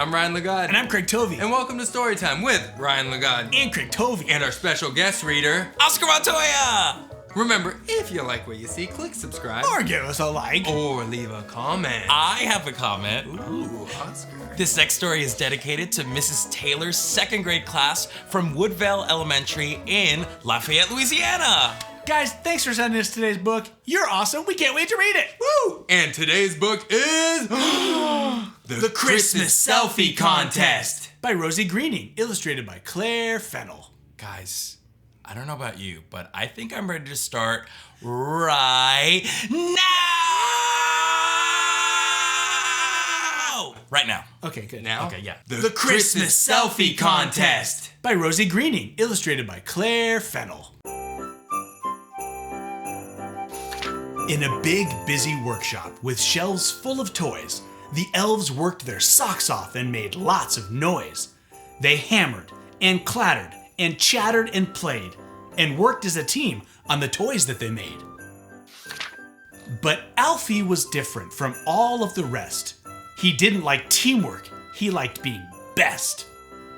I'm Ryan Lagod. And I'm Craig Tovey. And welcome to Storytime with Ryan Lagod. And Craig Tovey. And our special guest reader, Oscar Montoya! Remember, if you like what you see, click subscribe. Or give us a like. Or leave a comment. I have a comment. Ooh, Oscar. This next story is dedicated to Mrs. Taylor's second grade class from Woodvale Elementary in Lafayette, Louisiana. Guys, thanks for sending us today's book. You're awesome. We can't wait to read it. Woo! And today's book is The Christmas Selfie Contest by Rosie Greening, illustrated by Claire Fennell. Guys, I don't know about you, but I think I'm ready to start right now! Right now. Okay, good. Now? Okay, yeah. The Christmas Selfie Contest by Rosie Greening, illustrated by Claire Fennell. In a big, busy workshop with shelves full of toys, the elves worked their socks off and made lots of noise. They hammered and clattered and chattered and played and worked as a team on the toys that they made. But Alfie was different from all of the rest. He didn't like teamwork, he liked being best.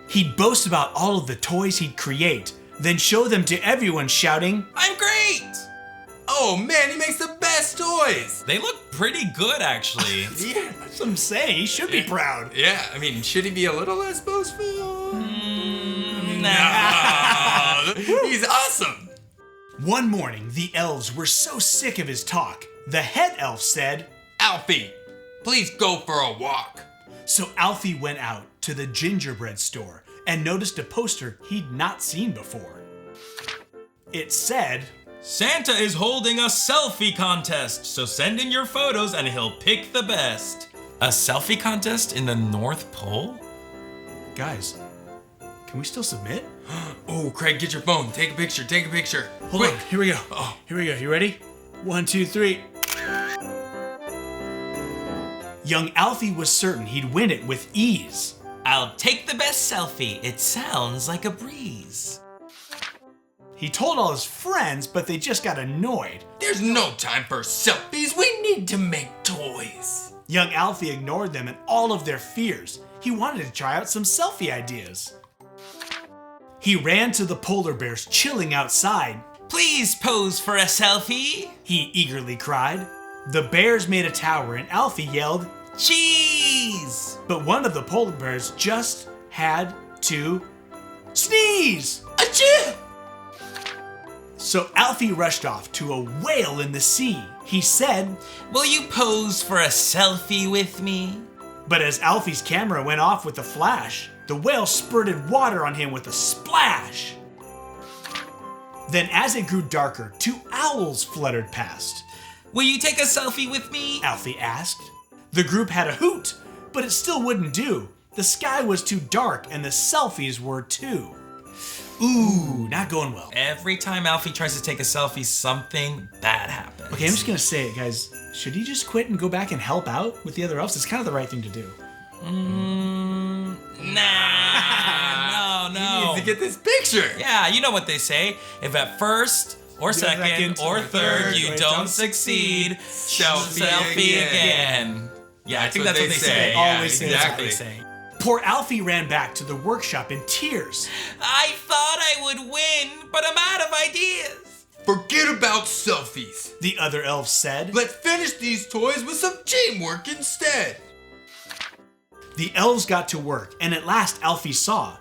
He'd boast about all of the toys he'd create, then show them to everyone shouting, I'm great! Oh man, he makes the best toys! They look pretty good, actually. yeah, that's what I'm saying, he should be proud. Yeah, I mean, should he be a little less boastful? Nah. He's awesome! One morning, the elves were so sick of his talk. The head elf said, Alfie, please go for a walk. So Alfie went out to the gingerbread store and noticed a poster he'd not seen before. It said, Santa is holding a selfie contest, so send in your photos and he'll pick the best. A selfie contest in the North Pole? Guys, can we still submit? Oh, Craig, get your phone. Take a picture, take a picture. Hold Quick. on, here we go. Oh. Here we go, you ready? 1, 2, 3. Young Alfie was certain he'd win it with ease. I'll take the best selfie. It sounds like a breeze. He told all his friends, but they just got annoyed. There's no time for selfies. We need to make toys. Young Alfie ignored them and all of their fears. He wanted to try out some selfie ideas. He ran to the polar bears chilling outside. Please pose for a selfie. He eagerly cried. The bears made a tower and Alfie yelled, Cheese! but one of the polar bears just had to sneeze. Achoo! So Alfie rushed off to a whale in the sea. He said, Will you pose for a selfie with me? but as Alfie's camera went off with a flash, the whale spurted water on him with a splash. Then as it grew darker, 2 owls fluttered past. Will you take a selfie with me? Alfie asked. The group had a hoot, but it still wouldn't do. The sky was too dark and the selfies were too. Ooh, not going well. Every time Alfie tries to take a selfie, something bad happens. Okay, I'm just gonna say it, guys. Should he just quit and go back and help out with the other elves? It's kind of the right thing to do. Nah, no. He needs to get this picture. Yeah, you know what they say. If at first, or second, or third, you don't succeed, selfie again. Yeah, I think that's what they say. They always say that's what exactly. they say. Poor Alfie ran back to the workshop in tears. I thought I would win, but I'm out of ideas. Forget about selfies. The other elves said. Let's finish these toys with some teamwork instead. The elves got to work, and at last Alfie saw.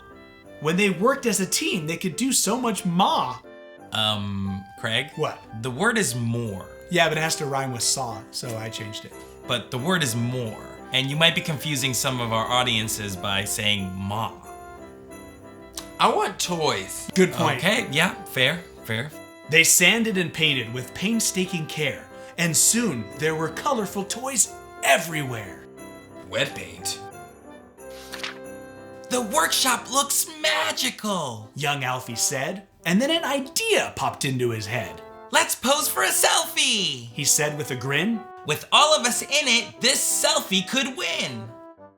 When they worked as a team, they could do so much more. Craig? What? The word is more, Yeah, but it has to rhyme with saw, so I changed it. but the word is more. And you might be confusing some of our audiences by saying ma. I want toys. Good point. Okay, yeah, fair. They sanded and painted with painstaking care, and soon there were colorful toys everywhere. Wet paint. The workshop looks magical. Young Alfie said, and then an idea popped into his head. Let's pose for a selfie. He said with a grin. With all of us in it, this selfie could win.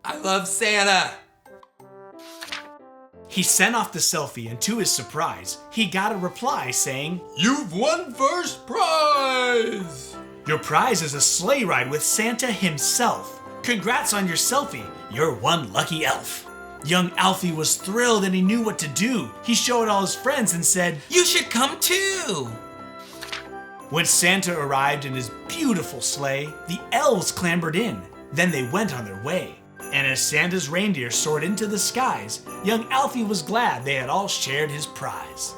I love Santa. He sent off the selfie, and to his surprise, he got a reply saying, You've won first prize! Your prize is a sleigh ride with Santa himself. Congrats on your selfie. You're one lucky elf. Young Alfie was thrilled and he knew what to do. He showed all his friends and said, You should come too. When Santa arrived in his beautiful sleigh, the elves clambered in. Then they went on their way. And as Santa's reindeer soared into the skies, young Alfie was glad they had all shared his prize.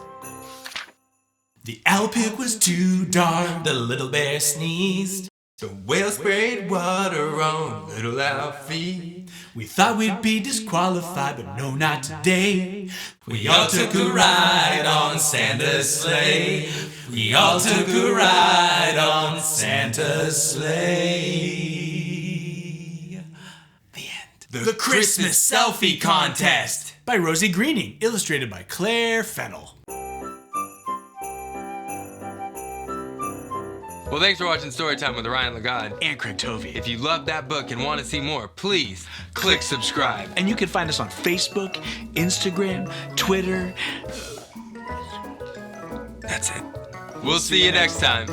The owl pit was too dark. The little bear sneezed. The whale sprayed water on little Alfie. We thought we'd be disqualified, but no, not today. We all took a ride on Santa's sleigh. We all took a ride on Santa's sleigh. The end. The Christmas Selfie Contest. By Rosie Greening, illustrated by Claire Fennell. Well, thanks for watching Storytime with Ryan Lagod And Craig Tovey. If you love that book and want to see more, please click subscribe. And you can find us on Facebook, Instagram, Twitter. That's it. We'll see you next time.